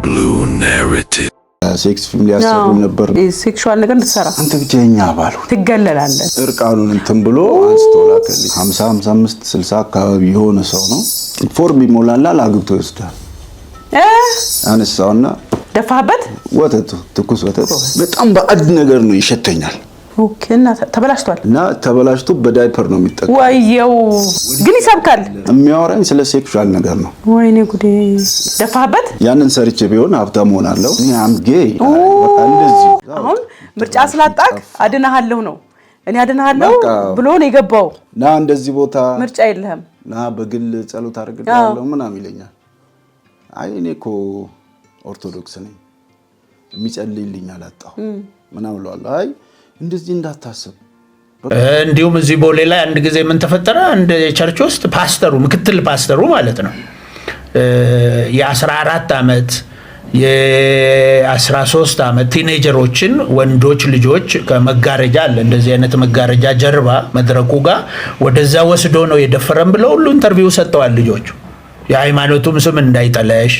Blue narrative. ሴክስ ፊልም ሊያሰሩ ነበር። ሴክሹዋል ነገር ልትሰራ አንተ ብቻኛ አባሉ ትገለላለህ። እርቃኑን እንትን ብሎ አንስቶላከል 50 55 60 አካባቢ የሆነ ሰው ነው ፎርም ይሞላላ ላግብቶ ይወስዳል። አንሳውና ደፋበት ወተቱ ትኩስ ወተት በጣም ባዕድ ነገር ነው ይሸተኛል። ኦኬና ተበላሽቷል እና ተበላሽቶ በዳይፐር ነው የሚጠቀመው። ወየው ግን ይሰብካል። የሚያወራኝ ስለ ሴክሹዋል ነገር ነው። ወይኔ ጉዴ ደፋበት። ያንን ሰርቼ ቢሆን ሀብታም ሆናለሁ። እኔ አም ጌይ በቃ እንደዚህ አሁን ምርጫ ስላጣቅ አድናሃለሁ ነው እኔ አድናሃለሁ ብሎ ነው የገባው። ና እንደዚህ ቦታ ምርጫ የለህም ና በግል ጸሎት አድርግልሃለሁ ምናምን ይለኛል። አይ እኔ እኮ ኦርቶዶክስ ነኝ የሚጸልይልኝ አላጣሁ ምናምን ብለዋለሁ። አይ እንደዚህ እንዳታስብ። እንዲሁም እዚህ ቦሌ ላይ አንድ ጊዜ ምን ተፈጠረ? አንድ ቸርች ውስጥ ፓስተሩ ምክትል ፓስተሩ ማለት ነው የ14 ዓመት የ13 ዓመት ቲኔጀሮችን ወንዶች ልጆች ከመጋረጃ አለ እንደዚህ አይነት መጋረጃ ጀርባ መድረኩ ጋር ወደዛ ወስዶ ነው የደፈረም ብለው ሁሉ ኢንተርቪው ሰጥተዋል ልጆቹ። የሃይማኖቱም ስም እንዳይጠለሽ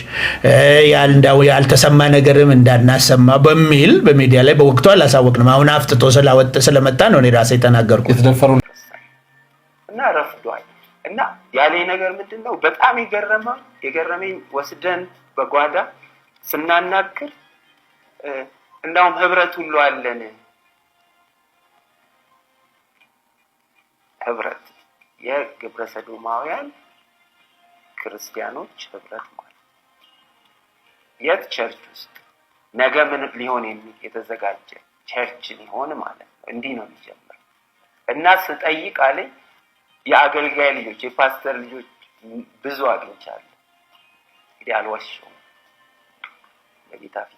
ያልተሰማ ነገርም እንዳናሰማ በሚል በሚዲያ ላይ በወቅቱ አላሳወቅንም። አሁን አፍጥጦ ስለመጣ ነው እኔ ራሴ ተናገርኩት። እና ረፍዷል። እና ያለኝ ነገር ምንድነው በጣም የገረመኝ ወስደን በጓዳ ስናናክር እንዳውም ህብረት ሁሉ አለን። ህብረት የግብረ ሰዶማውያን ክርስቲያኖች ህብረት ማለት የት ቸርች ውስጥ ነገ ምን ሊሆን የተዘጋጀ ቸርች ሊሆን ማለት ነው። እንዲህ ነው የሚጀምረው። እና ስጠይቅ አለኝ የአገልጋይ ልጆች የፓስተር ልጆች ብዙ አግኝቻለሁ። እንግዲህ አልዋሽም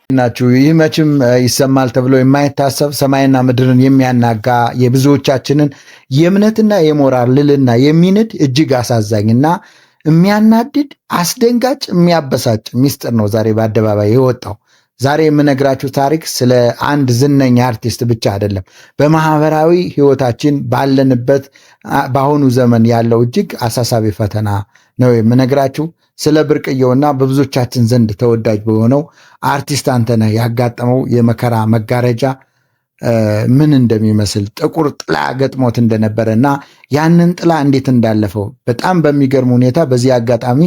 ናችሁ። ይህ መቼም ይሰማል ተብሎ የማይታሰብ ሰማይና ምድርን የሚያናጋ የብዙዎቻችንን የእምነትና የሞራል ልልና የሚንድ እጅግ አሳዛኝና የሚያናድድ አስደንጋጭ የሚያበሳጭ ሚስጥር ነው ዛሬ በአደባባይ የወጣው። ዛሬ የምነግራችሁ ታሪክ ስለ አንድ ዝነኛ አርቲስት ብቻ አይደለም። በማህበራዊ ህይወታችን ባለንበት በአሁኑ ዘመን ያለው እጅግ አሳሳቢ ፈተና ነው የምነግራችሁ። ስለ ብርቅየውና በብዙዎቻችን ዘንድ ተወዳጅ በሆነው አርቲስት አንተነህ ያጋጠመው የመከራ መጋረጃ ምን እንደሚመስል ጥቁር ጥላ ገጥሞት እንደነበረና ያንን ጥላ እንዴት እንዳለፈው በጣም በሚገርም ሁኔታ በዚህ አጋጣሚ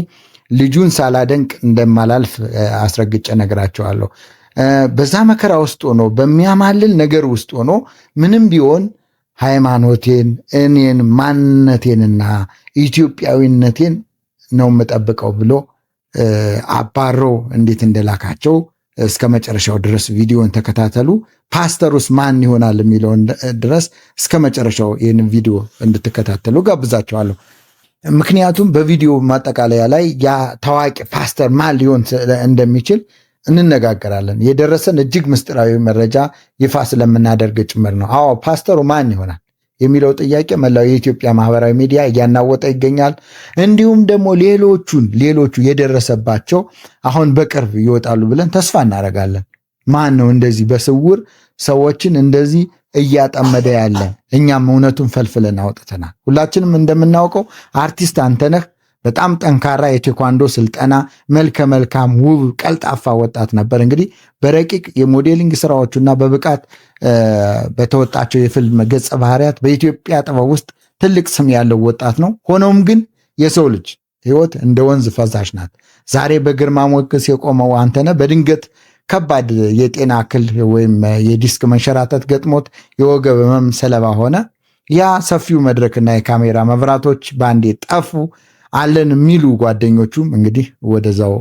ልጁን ሳላደንቅ እንደማላልፍ አስረግጬ ነግራቸዋለሁ። በዛ መከራ ውስጥ ሆኖ በሚያማልል ነገር ውስጥ ሆኖ ምንም ቢሆን ሃይማኖቴን፣ እኔን፣ ማንነቴንና ኢትዮጵያዊነቴን ነው የምጠብቀው ብሎ አባሮ እንዴት እንደላካቸው እስከ መጨረሻው ድረስ ቪዲዮን ተከታተሉ። ፓስተሩስ ማን ይሆናል የሚለውን ድረስ እስከ መጨረሻው ይህን ቪዲዮ እንድትከታተሉ ጋብዛቸዋለሁ። ምክንያቱም በቪዲዮ ማጠቃለያ ላይ ያ ታዋቂ ፓስተር ማን ሊሆን እንደሚችል እንነጋገራለን። የደረሰን እጅግ ምስጢራዊ መረጃ ይፋ ስለምናደርግ ጭምር ነው። አዎ ፓስተሩ ማን ይሆናል የሚለው ጥያቄ መላው የኢትዮጵያ ማህበራዊ ሚዲያ እያናወጠ ይገኛል። እንዲሁም ደግሞ ሌሎቹ የደረሰባቸው አሁን በቅርብ ይወጣሉ ብለን ተስፋ እናደርጋለን። ማን ነው እንደዚህ በስውር ሰዎችን እንደዚህ እያጠመደ ያለ? እኛም እውነቱን ፈልፍለን አውጥተናል። ሁላችንም እንደምናውቀው አርቲስት አንተነህ በጣም ጠንካራ የቴኳንዶ ስልጠና መልከ መልካም ውብ ቀልጣፋ ወጣት ነበር። እንግዲህ በረቂቅ የሞዴሊንግ ስራዎቹና በብቃት በተወጣቸው የፊልም ገጸ ባህሪያት በኢትዮጵያ ጥበብ ውስጥ ትልቅ ስም ያለው ወጣት ነው። ሆኖም ግን የሰው ልጅ ህይወት እንደ ወንዝ ፈሳሽ ናት። ዛሬ በግርማ ሞገስ የቆመው አንተነህ በድንገት ከባድ የጤና እክል ወይም የዲስክ መንሸራተት ገጥሞት የወገብ ህመም ሰለባ ሆነ። ያ ሰፊው መድረክና የካሜራ መብራቶች በአንዴ ጠፉ። አለን የሚሉ ጓደኞቹም እንግዲህ ወደዛው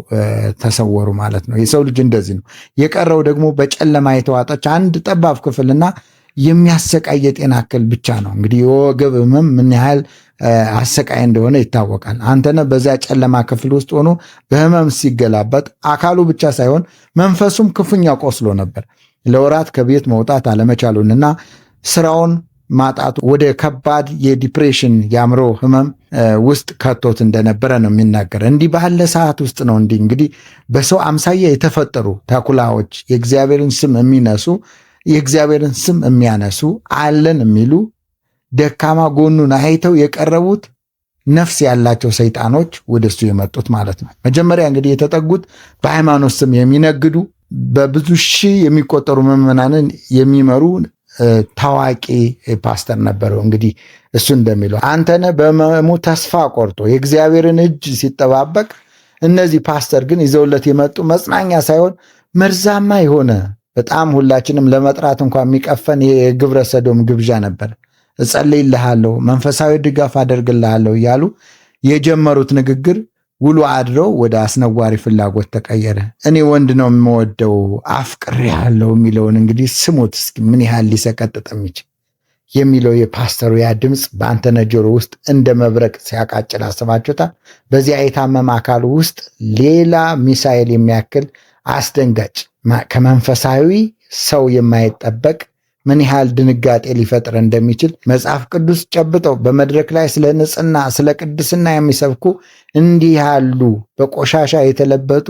ተሰወሩ ማለት ነው። የሰው ልጅ እንደዚህ ነው። የቀረው ደግሞ በጨለማ የተዋጠች አንድ ጠባብ ክፍልና የሚያሰቃይ የጤና እክል ብቻ ነው። እንግዲህ የወገብ ህመም ምን ያህል አሰቃይ እንደሆነ ይታወቃል። አንተነህ በዚያ ጨለማ ክፍል ውስጥ ሆኖ በህመም ሲገላበጥ አካሉ ብቻ ሳይሆን መንፈሱም ክፉኛ ቆስሎ ነበር። ለወራት ከቤት መውጣት አለመቻሉንና ስራውን ማጣቱ ወደ ከባድ የዲፕሬሽን የአእምሮ ህመም ውስጥ ከቶት እንደነበረ ነው የሚናገር። እንዲህ ባለ ሰዓት ውስጥ ነው እንግዲህ በሰው አምሳያ የተፈጠሩ ተኩላዎች የእግዚአብሔርን ስም የሚነሱ የእግዚአብሔርን ስም የሚያነሱ አለን የሚሉ ደካማ ጎኑን አይተው የቀረቡት ነፍስ ያላቸው ሰይጣኖች ወደሱ የመጡት ማለት ነው። መጀመሪያ እንግዲህ የተጠጉት በሃይማኖት ስም የሚነግዱ በብዙ ሺህ የሚቆጠሩ ምዕመናንን የሚመሩ ታዋቂ ፓስተር ነበረው። እንግዲህ እሱ እንደሚለው አንተነህ በሕመሙ ተስፋ ቆርጦ የእግዚአብሔርን እጅ ሲጠባበቅ፣ እነዚህ ፓስተር ግን ይዘውለት የመጡ መጽናኛ ሳይሆን መርዛማ የሆነ በጣም ሁላችንም ለመጥራት እንኳን የሚቀፈን የግብረ ሰዶም ግብዣ ነበር። እጸልይልሃለሁ፣ መንፈሳዊ ድጋፍ አደርግልሃለሁ እያሉ የጀመሩት ንግግር ውሎ አድረው ወደ አስነዋሪ ፍላጎት ተቀየረ። እኔ ወንድ ነው የምወደው አፍቅሬሃለሁ የሚለውን እንግዲህ ስሙት እስኪ ምን ያህል ሊሰቀጥጥ የሚችል የሚለው የፓስተሩ ያ ድምፅ በአንተነህ ጆሮ ውስጥ እንደ መብረቅ ሲያቃጭል አስባችሁታል? በዚያ የታመመ አካሉ ውስጥ ሌላ ሚሳኤል የሚያክል አስደንጋጭ ከመንፈሳዊ ሰው የማይጠበቅ ምን ያህል ድንጋጤ ሊፈጥር እንደሚችል መጽሐፍ ቅዱስ ጨብጠው በመድረክ ላይ ስለ ንጽሕና ስለ ቅድስና የሚሰብኩ እንዲህ ያሉ በቆሻሻ የተለበጡ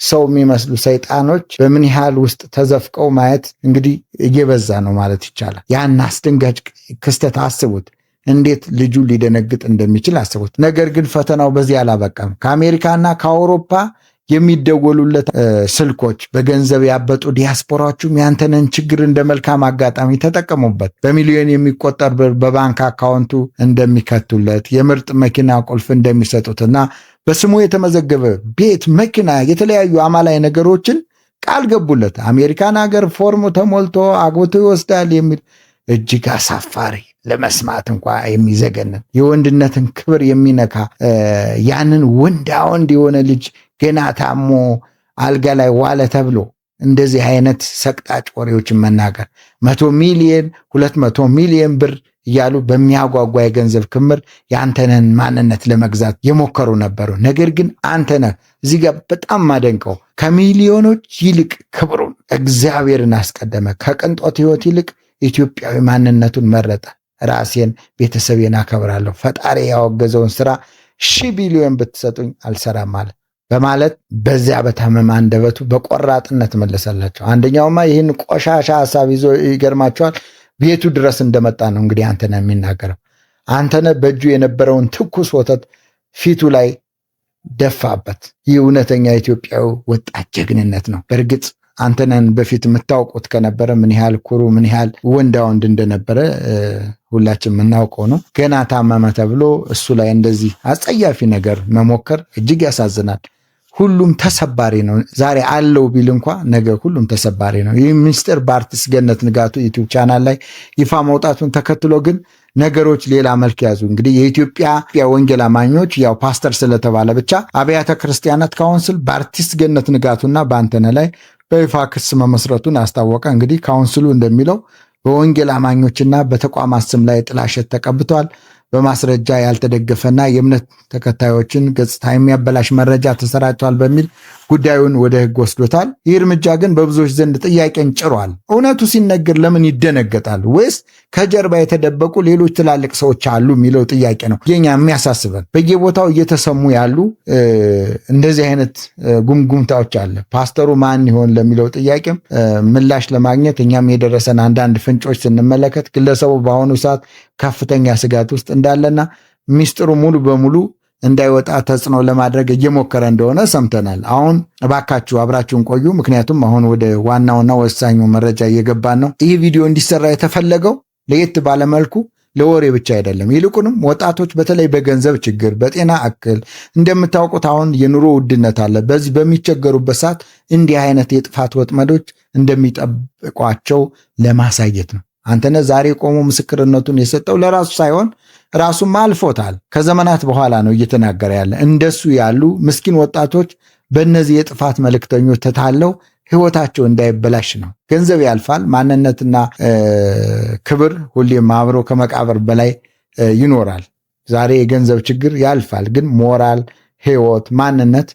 ሰው የሚመስሉ ሰይጣኖች በምን ያህል ውስጥ ተዘፍቀው ማየት እንግዲህ እየበዛ ነው ማለት ይቻላል። ያን አስደንጋጭ ክስተት አስቡት። እንዴት ልጁ ሊደነግጥ እንደሚችል አስቡት። ነገር ግን ፈተናው በዚህ አላበቃም። ከአሜሪካና ከአውሮፓ የሚደወሉለት ስልኮች በገንዘብ ያበጡ ዲያስፖራዎቹም ያንተነህን ችግር እንደ መልካም አጋጣሚ ተጠቀሙበት። በሚሊዮን የሚቆጠር ብር በባንክ አካውንቱ እንደሚከቱለት፣ የምርጥ መኪና ቁልፍ እንደሚሰጡትና በስሙ የተመዘገበ ቤት፣ መኪና፣ የተለያዩ አማላይ ነገሮችን ቃል ገቡለት። አሜሪካን ሀገር ፎርሙ ተሞልቶ አግብቶ ይወስዳል የሚል እጅግ አሳፋሪ ለመስማት እንኳ የሚዘገንን የወንድነትን ክብር የሚነካ ያንን ወንዳ ወንድ የሆነ ልጅ ገና ታሞ አልጋ ላይ ዋለ ተብሎ እንደዚህ አይነት ሰቅጣጭ ወሬዎችን መናገር 100 ሚሊዮን 200 ሚሊዮን ብር እያሉ በሚያጓጓ የገንዘብ ክምር የአንተነህን ማንነት ለመግዛት የሞከሩ ነበሩ። ነገር ግን አንተነህ እዚህ ጋር በጣም ማደንቀው ከሚሊዮኖች ይልቅ ክብሩን እግዚአብሔርን አስቀደመ። ከቅንጦት ሕይወት ይልቅ ኢትዮጵያዊ ማንነቱን መረጠ። ራሴን ቤተሰቤን አከብራለሁ፣ ፈጣሪ ያወገዘውን ስራ 1,000 ቢሊዮን ብትሰጡኝ አልሰራም አለ በማለት በዚያ በታመመ አንደበቱ በቆራጥነት መለሰላቸው። አንደኛውማ ይህን ቆሻሻ ሐሳብ ይዞ ይገርማቸዋል ቤቱ ድረስ እንደመጣ ነው እንግዲህ አንተነህ የሚናገረው። አንተነህ በእጁ የነበረውን ትኩስ ወተት ፊቱ ላይ ደፋበት። ይህ እውነተኛ ኢትዮጵያዊ ወጣት ጀግንነት ነው። በእርግጥ አንተነህን በፊት የምታውቁት ከነበረ ምን ያህል ኩሩ ምን ያህል ወንዳ ወንድ እንደነበረ ሁላችን የምናውቀው ነው። ገና ታመመ ተብሎ እሱ ላይ እንደዚህ አጸያፊ ነገር መሞከር እጅግ ያሳዝናል። ሁሉም ተሰባሪ ነው። ዛሬ አለው ቢል እንኳ ነገ ሁሉም ተሰባሪ ነው። ይህ ምስጢር በአርቲስት ገነት ንጋቱ ዩቲዩብ ቻናል ላይ ይፋ መውጣቱን ተከትሎ ግን ነገሮች ሌላ መልክ ያዙ። እንግዲህ የኢትዮጵያ ወንጌል አማኞች ያው ፓስተር ስለተባለ ብቻ አብያተ ክርስቲያናት ካውንስል በአርቲስት ገነት ንጋቱና በአንተነህ ላይ በይፋ ክስ መመስረቱን አስታወቀ። እንግዲህ ካውንስሉ እንደሚለው በወንጌል አማኞችና በተቋማት ስም ላይ ጥላሸት ተቀብቷል፣ በማስረጃ ያልተደገፈና የእምነት ተከታዮችን ገጽታ የሚያበላሽ መረጃ ተሰራጭቷል በሚል ጉዳዩን ወደ ሕግ ወስዶታል። ይህ እርምጃ ግን በብዙዎች ዘንድ ጥያቄን ጭሯል። እውነቱ ሲነገር ለምን ይደነገጣል? ወይስ ከጀርባ የተደበቁ ሌሎች ትላልቅ ሰዎች አሉ የሚለው ጥያቄ ነው የኛ የሚያሳስበን። በየቦታው እየተሰሙ ያሉ እንደዚህ አይነት ጉምጉምታዎች አለ። ፓስተሩ ማን ይሆን ለሚለው ጥያቄም ምላሽ ለማግኘት እኛም የደረሰን አንዳንድ ፍንጮች ስንመለከት ግለሰቡ በአሁኑ ሰዓት ከፍተኛ ስጋት ውስጥ እንዳለና ሚስጥሩ ሙሉ በሙሉ እንዳይወጣ ተጽዕኖ ለማድረግ እየሞከረ እንደሆነ ሰምተናል። አሁን እባካችሁ አብራችሁን ቆዩ፣ ምክንያቱም አሁን ወደ ዋናውና ወሳኙ መረጃ እየገባን ነው። ይህ ቪዲዮ እንዲሰራ የተፈለገው ለየት ባለመልኩ ለወሬ ብቻ አይደለም። ይልቁንም ወጣቶች በተለይ በገንዘብ ችግር፣ በጤና እክል እንደምታውቁት አሁን የኑሮ ውድነት አለ። በዚህ በሚቸገሩበት ሰዓት እንዲህ አይነት የጥፋት ወጥመዶች እንደሚጠብቋቸው ለማሳየት ነው። አንተነህ ዛሬ ቆሞ ምስክርነቱን የሰጠው ለራሱ ሳይሆን ራሱም አልፎታል። ከዘመናት በኋላ ነው እየተናገረ ያለ። እንደሱ ያሉ ምስኪን ወጣቶች በእነዚህ የጥፋት መልእክተኞች ተታለው ሕይወታቸው እንዳይበላሽ ነው። ገንዘብ ያልፋል፣ ማንነትና ክብር ሁሌም አብሮ ከመቃብር በላይ ይኖራል። ዛሬ የገንዘብ ችግር ያልፋል፣ ግን ሞራል፣ ሕይወት፣ ማንነት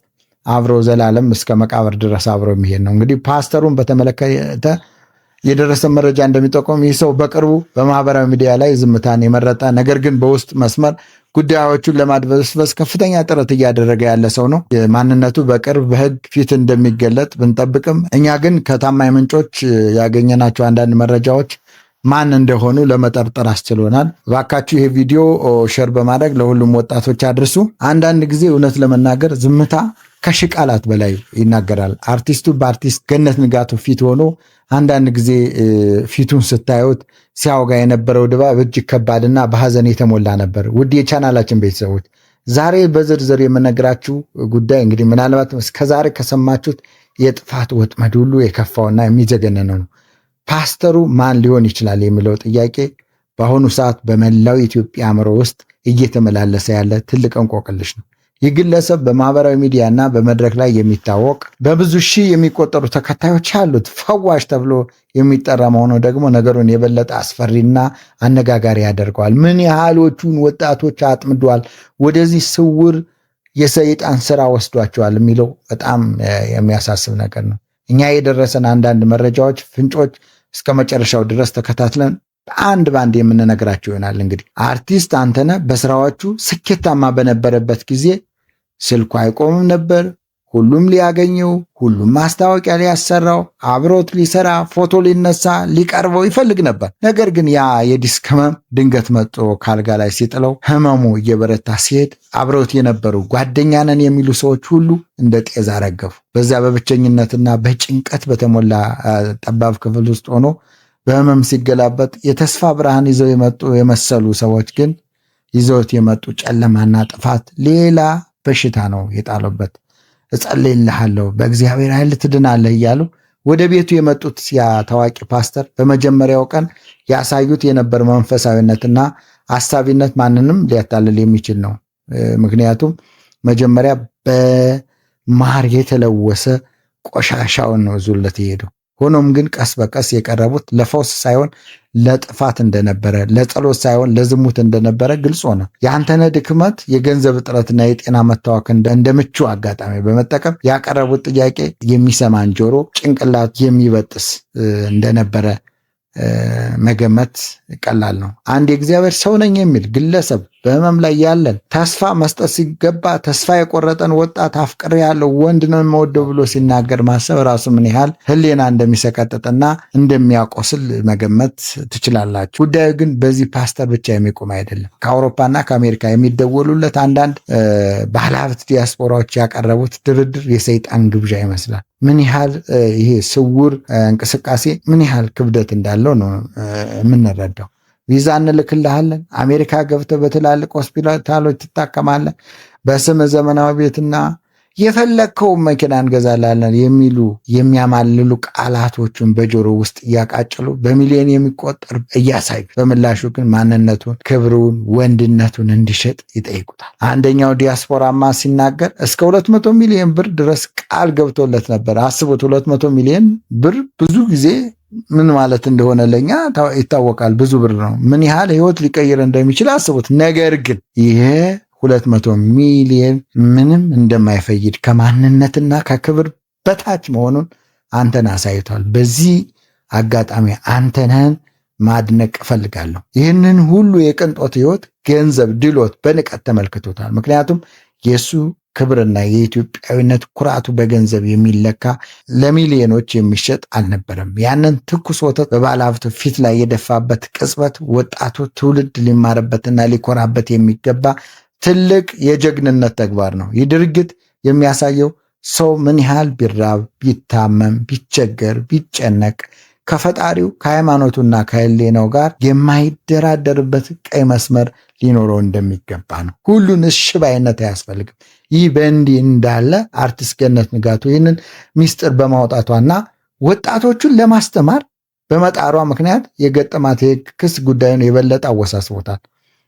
አብሮ ዘላለም እስከ መቃብር ድረስ አብሮ የሚሄድ ነው። እንግዲህ ፓስተሩን በተመለከተ የደረሰ መረጃ እንደሚጠቆም ይህ ሰው በቅርቡ በማህበራዊ ሚዲያ ላይ ዝምታን የመረጠ ነገር ግን በውስጥ መስመር ጉዳዮቹን ለማድበስበስ ከፍተኛ ጥረት እያደረገ ያለ ሰው ነው። ማንነቱ በቅርብ በሕግ ፊት እንደሚገለጥ ብንጠብቅም እኛ ግን ከታማኝ ምንጮች ያገኘናቸው አንዳንድ መረጃዎች ማን እንደሆኑ ለመጠርጠር አስችሎናል። ባካችሁ ይሄ ቪዲዮ ሼር በማድረግ ለሁሉም ወጣቶች አድርሱ። አንዳንድ ጊዜ እውነት ለመናገር ዝምታ ከሺህ ቃላት በላይ ይናገራል። አርቲስቱ በአርቲስት ገነት ንጋቱ ፊት ሆኖ አንዳንድ ጊዜ ፊቱን ስታዩት ሲያወጋ የነበረው ድባብ እጅግ ከባድና በሐዘን የተሞላ ነበር። ውድ የቻናላችን ቤተሰቦች ዛሬ በዝርዝር የምነግራችሁ ጉዳይ እንግዲህ ምናልባት እስከዛሬ ከሰማችሁት የጥፋት ወጥመድ ሁሉ የከፋውና የሚዘገነነው ነው። ፓስተሩ ማን ሊሆን ይችላል የሚለው ጥያቄ በአሁኑ ሰዓት በመላው ኢትዮጵያ አእምሮ ውስጥ እየተመላለሰ ያለ ትልቅ እንቆቅልሽ ነው። ይህ ግለሰብ በማህበራዊ ሚዲያ እና በመድረክ ላይ የሚታወቅ በብዙ ሺህ የሚቆጠሩ ተከታዮች ያሉት ፈዋሽ ተብሎ የሚጠራ መሆኑ ደግሞ ነገሩን የበለጠ አስፈሪና አነጋጋሪ ያደርገዋል። ምን ያህሎቹን ወጣቶች አጥምዷል፣ ወደዚህ ስውር የሰይጣን ስራ ወስዷቸዋል የሚለው በጣም የሚያሳስብ ነገር ነው። እኛ የደረሰን አንዳንድ መረጃዎች፣ ፍንጮች እስከ መጨረሻው ድረስ ተከታትለን አንድ ባንድ የምንነግራቸው ይሆናል። እንግዲህ አርቲስት አንተነህ በስራዎቹ ስኬታማ በነበረበት ጊዜ ስልኩ አይቆምም ነበር። ሁሉም ሊያገኘው፣ ሁሉም ማስታወቂያ ሊያሰራው፣ አብሮት ሊሰራ፣ ፎቶ ሊነሳ፣ ሊቀርበው ይፈልግ ነበር። ነገር ግን ያ የዲስክ ህመም ድንገት መጥቶ ካልጋ ላይ ሲጥለው ህመሙ እየበረታ ሲሄድ አብሮት የነበሩ ጓደኛ ነን የሚሉ ሰዎች ሁሉ እንደ ጤዛ ረገፉ። በዚያ በብቸኝነትና በጭንቀት በተሞላ ጠባብ ክፍል ውስጥ ሆኖ በህመም ሲገላበጥ የተስፋ ብርሃን ይዘው የመጡ የመሰሉ ሰዎች ግን ይዘውት የመጡ ጨለማና ጥፋት ሌላ በሽታ ነው የጣሉበት። እጸልይልሃለሁ በእግዚአብሔር ኃይል ትድናለህ እያሉ ወደ ቤቱ የመጡት ያ ታዋቂ ፓስተር በመጀመሪያው ቀን ያሳዩት የነበር መንፈሳዊነትና አሳቢነት ማንንም ሊያታልል የሚችል ነው። ምክንያቱም መጀመሪያ በማር የተለወሰ ቆሻሻውን ነው ዙለት የሄደው። ሆኖም ግን ቀስ በቀስ የቀረቡት ለፈውስ ሳይሆን ለጥፋት እንደነበረ፣ ለጸሎት ሳይሆን ለዝሙት እንደነበረ ግልጽ ሆነ። የአንተነህ ድክመት የገንዘብ እጥረትና የጤና መታወክ እንደ ምቹ አጋጣሚ በመጠቀም ያቀረቡት ጥያቄ የሚሰማን ጆሮ ጭንቅላት የሚበጥስ እንደነበረ መገመት ቀላል ነው። አንድ የእግዚአብሔር ሰው ነኝ የሚል ግለሰብ በህመም ላይ ያለን ተስፋ መስጠት ሲገባ ተስፋ የቆረጠን ወጣት አፍቅሬ ያለው ወንድ ነው የምወደው ብሎ ሲናገር ማሰብ ራሱ ምን ያህል ህሊና እንደሚሰቀጥጥና እንደሚያቆስል መገመት ትችላላችሁ። ጉዳዩ ግን በዚህ ፓስተር ብቻ የሚቆም አይደለም። ከአውሮፓና ከአሜሪካ የሚደወሉለት አንዳንድ ባለሀብት ዲያስፖራዎች ያቀረቡት ድርድር የሰይጣን ግብዣ ይመስላል። ምን ያህል ይሄ ስውር እንቅስቃሴ ምን ያህል ክብደት እንዳለው ነው የምንረዳው። ቪዛ እንልክልሃለን፣ አሜሪካ ገብተህ በትላልቅ ሆስፒታሎች ትታከማለህ፣ በስም ዘመናዊ ቤትና የፈለግከው መኪና እንገዛላለን የሚሉ የሚያማልሉ ቃላቶቹን በጆሮ ውስጥ እያቃጭሉ በሚሊዮን የሚቆጠር እያሳዩ በምላሹ ግን ማንነቱን፣ ክብሩን፣ ወንድነቱን እንዲሸጥ ይጠይቁታል። አንደኛው ዲያስፖራማ ሲናገር እስከ 200 ሚሊዮን ብር ድረስ ቃል ገብቶለት ነበር። አስቡት፣ 200 ሚሊዮን ብር ብዙ ጊዜ ምን ማለት እንደሆነ ለኛ ይታወቃል። ብዙ ብር ነው። ምን ያህል ህይወት ሊቀይር እንደሚችል አስቡት። ነገር ግን ይሄ 200 ሚሊዮን ምንም እንደማይፈይድ ከማንነትና ከክብር በታች መሆኑን አንተነህ አሳይቷል። በዚህ አጋጣሚ አንተነህን ማድነቅ እፈልጋለሁ። ይህንን ሁሉ የቅንጦት ህይወት፣ ገንዘብ፣ ድሎት በንቀት ተመልክቶታል። ምክንያቱም የእሱ ክብርና የኢትዮጵያዊነት ኩራቱ በገንዘብ የሚለካ ለሚሊዮኖች የሚሸጥ አልነበረም። ያንን ትኩስ ወተት በባለሀብቱ ፊት ላይ የደፋበት ቅጽበት ወጣቱ ትውልድ ሊማርበትና ሊኮራበት የሚገባ ትልቅ የጀግንነት ተግባር ነው። ይህ ድርጊት የሚያሳየው ሰው ምን ያህል ቢራብ፣ ቢታመም፣ ቢቸገር፣ ቢጨነቅ ከፈጣሪው ከሃይማኖቱና ከህሊናው ጋር የማይደራደርበት ቀይ መስመር ሊኖረው እንደሚገባ ነው። ሁሉን እሺ ባይነት አያስፈልግም። ይህ በእንዲህ እንዳለ አርቲስት ገነት ንጋቱ ይህንን ሚስጥር በማውጣቷና ወጣቶቹን ለማስተማር በመጣሯ ምክንያት የገጠማት የክስ ጉዳዩን የበለጠ አወሳስቦታል።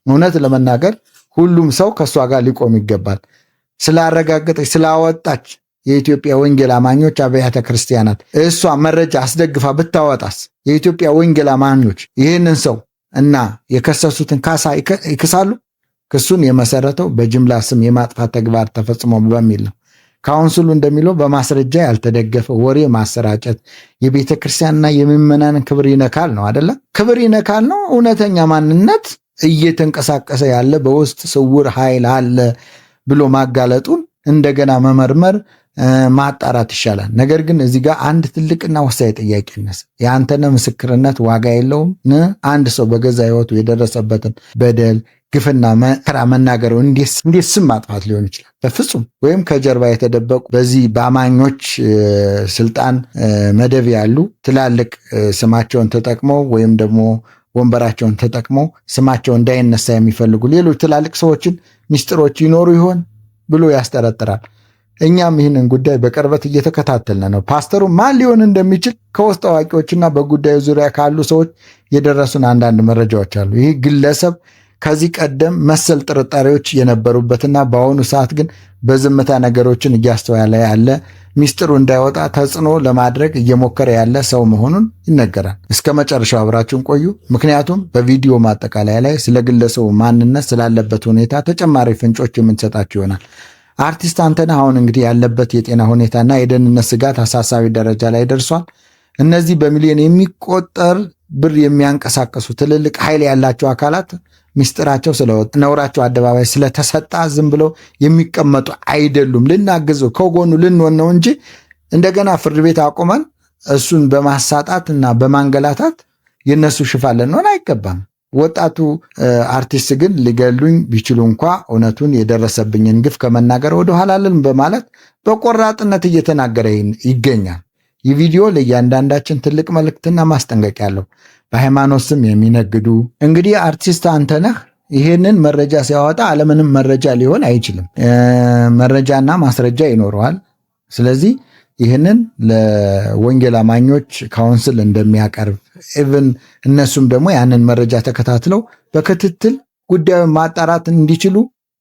እውነት ለመናገር ሁሉም ሰው ከእሷ ጋር ሊቆም ይገባል። ስላረጋገጠች ስላወጣች የኢትዮጵያ ወንጌል አማኞች አብያተ ክርስቲያናት እሷ መረጃ አስደግፋ ብታወጣስ የኢትዮጵያ ወንጌል አማኞች ይህንን ሰው እና የከሰሱትን ካሳ ይክሳሉ? ክሱን የመሰረተው በጅምላ ስም የማጥፋት ተግባር ተፈጽሞ በሚል ነው። ካውንስሉ እንደሚለው በማስረጃ ያልተደገፈ ወሬ ማሰራጨት የቤተ ክርስቲያንና የምዕመናንን ክብር ይነካል ነው አይደለ? ክብር ይነካል ነው። እውነተኛ ማንነት እየተንቀሳቀሰ ያለ በውስጥ ስውር ኃይል አለ ብሎ ማጋለጡን እንደገና መመርመር ማጣራት ይሻላል። ነገር ግን እዚህ ጋር አንድ ትልቅና ወሳኝ ጥያቄ ይነሳ። የአንተነ ምስክርነት ዋጋ የለውም? አንድ ሰው በገዛ ህይወቱ የደረሰበትን በደል ግፍና መከራ መናገሩ እንዴት ስም ማጥፋት ሊሆን ይችላል? በፍጹም። ወይም ከጀርባ የተደበቁ በዚህ በአማኞች ስልጣን መደብ ያሉ ትላልቅ ስማቸውን ተጠቅመው ወይም ደግሞ ወንበራቸውን ተጠቅመው ስማቸው እንዳይነሳ የሚፈልጉ ሌሎች ትላልቅ ሰዎችን ሚስጥሮች ይኖሩ ይሆን ብሎ ያስጠረጥራል። እኛም ይህንን ጉዳይ በቅርበት እየተከታተልን ነው። ፓስተሩ ማን ሊሆን እንደሚችል ከውስጥ አዋቂዎችና በጉዳዩ ዙሪያ ካሉ ሰዎች የደረሱን አንዳንድ መረጃዎች አሉ። ይህ ግለሰብ ከዚህ ቀደም መሰል ጥርጣሬዎች የነበሩበትና በአሁኑ ሰዓት ግን በዝምታ ነገሮችን እያስተዋለ ያለ ሚስጥሩ እንዳይወጣ ተጽዕኖ ለማድረግ እየሞከረ ያለ ሰው መሆኑን ይነገራል። እስከ መጨረሻው አብራችሁን ቆዩ። ምክንያቱም በቪዲዮ ማጠቃለያ ላይ ስለ ግለሰቡ ማንነት ስላለበት ሁኔታ ተጨማሪ ፍንጮች የምንሰጣችሁ ይሆናል። አርቲስት አንተነህ አሁን እንግዲህ ያለበት የጤና ሁኔታና የደህንነት ስጋት አሳሳቢ ደረጃ ላይ ደርሷል። እነዚህ በሚሊዮን የሚቆጠር ብር የሚያንቀሳቀሱ ትልልቅ ኃይል ያላቸው አካላት ሚስጥራቸው ስለወጣ ነውራቸው አደባባይ ስለተሰጣ ዝም ብለው የሚቀመጡ አይደሉም። ልናግዘው ከጎኑ ልንሆን ነው እንጂ እንደገና ፍርድ ቤት አቁመን እሱን በማሳጣት እና በማንገላታት የነሱ ሽፋን ልንሆን አይገባም። ወጣቱ አርቲስት ግን ሊገሉኝ ቢችሉ እንኳ እውነቱን የደረሰብኝን ግፍ ከመናገር ወደ ኋላ አልልም በማለት በቆራጥነት እየተናገረ ይገኛል። ይህ ቪዲዮ ለእያንዳንዳችን ትልቅ መልእክትና ማስጠንቀቂያ አለው። በሃይማኖት ስም የሚነግዱ እንግዲህ አርቲስት አንተነህ ይህንን መረጃ ሲያወጣ አለምንም መረጃ ሊሆን አይችልም። መረጃና ማስረጃ ይኖረዋል። ስለዚህ ይህንን ለወንጌል አማኞች ካውንስል እንደሚያቀርብ ኢቭን እነሱም ደግሞ ያንን መረጃ ተከታትለው በክትትል ጉዳዩን ማጣራት እንዲችሉ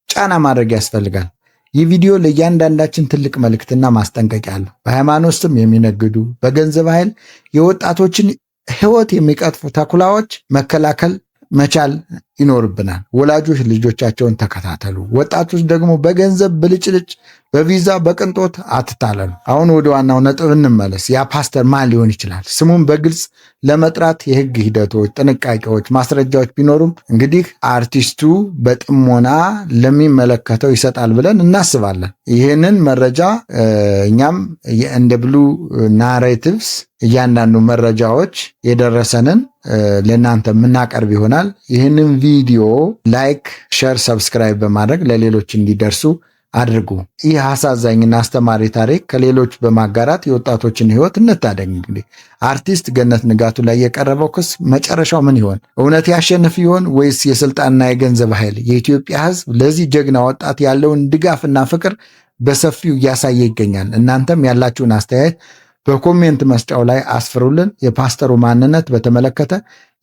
ጫና ማድረግ ያስፈልጋል። ይህ ቪዲዮ ለእያንዳንዳችን ትልቅ መልእክትና ማስጠንቀቂያ አለው። በሃይማኖት ስም የሚነግዱ በገንዘብ ኃይል የወጣቶችን ሕይወት የሚቀጥፉ ተኩላዎች መከላከል መቻል ይኖርብናል። ወላጆች ልጆቻቸውን ተከታተሉ። ወጣቶች ደግሞ በገንዘብ ብልጭልጭ፣ በቪዛ በቅንጦት አትታለሉ። አሁን ወደ ዋናው ነጥብ እንመለስ። ያ ፓስተር ማን ሊሆን ይችላል? ስሙን በግልጽ ለመጥራት የህግ ሂደቶች፣ ጥንቃቄዎች፣ ማስረጃዎች ቢኖሩም እንግዲህ አርቲስቱ በጥሞና ለሚመለከተው ይሰጣል ብለን እናስባለን። ይህንን መረጃ እኛም እንደ ብሉ ናሬቲቭስ እያንዳንዱ መረጃዎች የደረሰንን ለእናንተ የምናቀርብ ይሆናል። ይህንን ቪዲዮ ላይክ፣ ሸር፣ ሰብስክራይብ በማድረግ ለሌሎች እንዲደርሱ አድርጉ። ይህ አሳዛኝና አስተማሪ ታሪክ ከሌሎች በማጋራት የወጣቶችን ህይወት እንታደግ። እንግዲህ አርቲስት ገነት ንጋቱ ላይ የቀረበው ክስ መጨረሻው ምን ይሆን? እውነት ያሸንፍ ይሆን ወይስ የስልጣንና የገንዘብ ኃይል? የኢትዮጵያ ህዝብ ለዚህ ጀግና ወጣት ያለውን ድጋፍና ፍቅር በሰፊው እያሳየ ይገኛል። እናንተም ያላችሁን አስተያየት በኮሜንት መስጫው ላይ አስፍሩልን። የፓስተሩ ማንነት በተመለከተ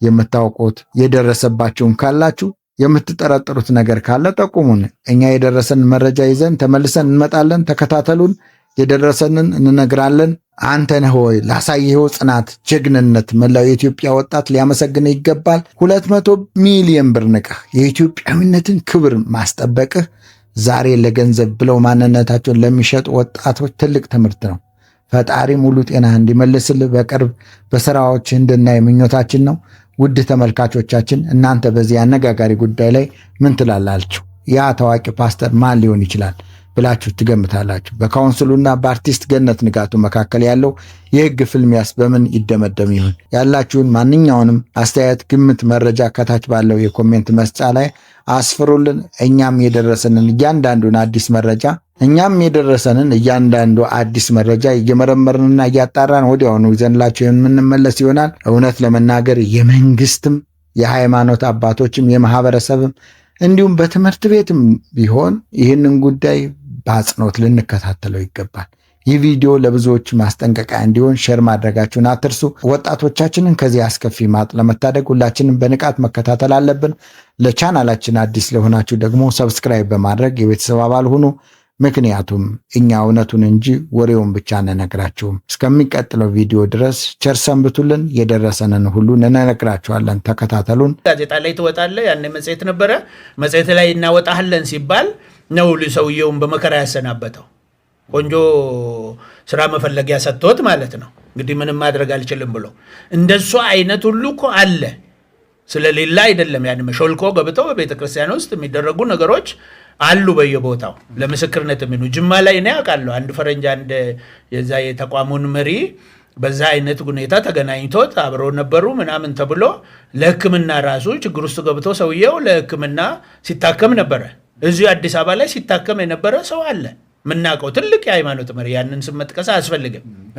የምታውቁት የደረሰባችሁን ካላችሁ የምትጠረጥሩት ነገር ካለ ጠቁሙን። እኛ የደረሰንን መረጃ ይዘን ተመልሰን እንመጣለን። ተከታተሉን፣ የደረሰንን እንነግራለን። አንተነህ ሆይ ላሳየኸው ጽናት፣ ጀግንነት መላው የኢትዮጵያ ወጣት ሊያመሰግን ይገባል። 200 ሚሊዮን ብር ንቀህ የኢትዮጵያዊነትን ክብር ማስጠበቅህ ዛሬ ለገንዘብ ብለው ማንነታቸውን ለሚሸጡ ወጣቶች ትልቅ ትምህርት ነው። ፈጣሪ ሙሉ ጤና እንዲመልስልህ በቅርብ በስራዎች እንድናይ ምኞታችን ነው። ውድ ተመልካቾቻችን እናንተ በዚህ አነጋጋሪ ጉዳይ ላይ ምን ትላላችሁ? ያ ታዋቂ ፓስተር ማን ሊሆን ይችላል ብላችሁ ትገምታላችሁ? በካውንስሉና በአርቲስት ገነት ንጋቱ መካከል ያለው የህግ ፍልሚያስ በምን ይደመደም ይሆን? ያላችሁን ማንኛውንም አስተያየት፣ ግምት፣ መረጃ ከታች ባለው የኮሜንት መስጫ ላይ አስፍሩልን። እኛም የደረሰንን እያንዳንዱ አዲስ መረጃ እየመረመርንና እያጣራን ወዲያውኑ ይዘንላችሁ የምንመለስ ይሆናል። እውነት ለመናገር የመንግስትም የሃይማኖት አባቶችም የማህበረሰብም እንዲሁም በትምህርት ቤትም ቢሆን ይህንን ጉዳይ በአጽንኦት ልንከታተለው ይገባል። ይህ ቪዲዮ ለብዙዎች ማስጠንቀቂያ እንዲሆን ሼር ማድረጋችሁን አትርሱ። ወጣቶቻችንን ከዚህ አስከፊ ማጥ ለመታደግ ሁላችንም በንቃት መከታተል አለብን። ለቻናላችን አዲስ ለሆናችሁ ደግሞ ሰብስክራይብ በማድረግ የቤተሰብ አባል ሁኑ። ምክንያቱም እኛ እውነቱን እንጂ ወሬውን ብቻ አንነግራችሁም። እስከሚቀጥለው ቪዲዮ ድረስ ቸር ሰንብቱልን። የደረሰንን ሁሉ እንነግራችኋለን። ተከታተሉን። ጋዜጣ ላይ ትወጣለህ። ያኔ መጽሔት ነበረ። መጽሔት ላይ እናወጣለን ሲባል ነው ሰውየውን በመከራ ያሰናበተው። ቆንጆ ስራ መፈለጊያ ሰጥቶት ማለት ነው። እንግዲህ ምንም ማድረግ አልችልም ብሎ እንደሱ አይነት ሁሉ እኮ አለ። ስለሌላ አይደለም። ያን ሾልኮ ገብተው በቤተክርስቲያን ውስጥ የሚደረጉ ነገሮች አሉ በየቦታው ለምስክርነት የሚሉ ጅማ ላይ እኔ አውቃለሁ። አንድ ፈረንጅ አንድ የዛ የተቋሙን መሪ በዛ አይነት ሁኔታ ተገናኝቶት አብረው ነበሩ ምናምን ተብሎ ለሕክምና ራሱ ችግር ውስጥ ገብቶ ሰውየው ለሕክምና ሲታከም ነበረ። እዚሁ አዲስ አበባ ላይ ሲታከም የነበረ ሰው አለ ምናውቀው ትልቅ የሃይማኖት መሪ። ያንን ስም መጥቀስ አያስፈልግም።